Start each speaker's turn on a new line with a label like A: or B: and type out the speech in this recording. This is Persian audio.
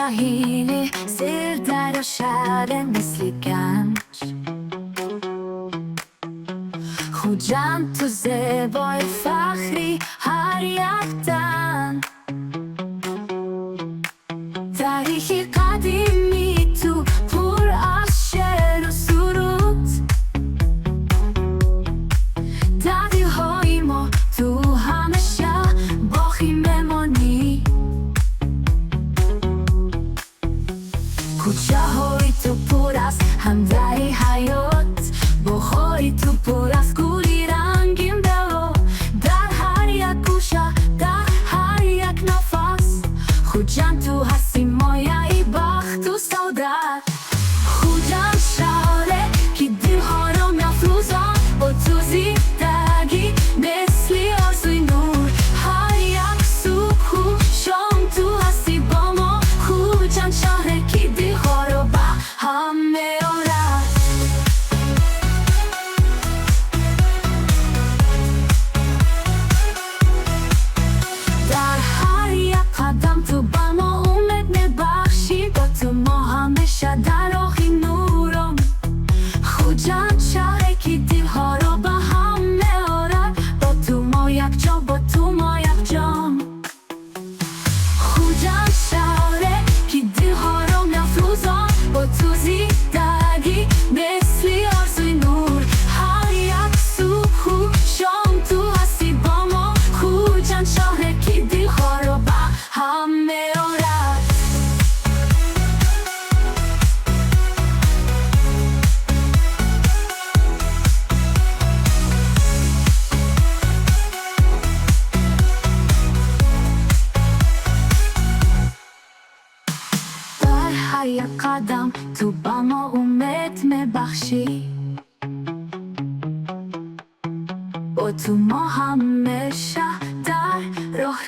A: شاهینی زیر در و شهر مثل گنج خوجند تو زیبای فخری هر یک دن تاریخی قدیمی تو پر از شعر و سرود دردی های ما تو همیشه باقی میمانی کوچه های تو پر از همدلی حیات بخاری تو پر از گلی رنگین دلو در هر یک گوشه در هر یک نفس خوجند تو هستی مایه بخت و سعادت خوجند شهری که دلها رو می‌افروزد با تو زندگی مثل آرزوی نور هر یک صبح و شام تو هستی با ما خوجند شهری که دلها رو به هم می‌آورد در هر یک قدم تو به ما امید می‌بخشی با تو ما همیشه در راه نورم خوجند شهری که دلها رو به هم می‌آورد با تو ما یک جا با تو ما یک جام خوجند شهری که دلها رو می‌افروزد با تو زندگی مثل آرزوی نور هر یک صبح و شام تو هستی با ما خوجند شهری که دلها رو به هم می‌آورد در هر یک قدم تو به ما امید می‌بخشی با تو ما همیشه در راه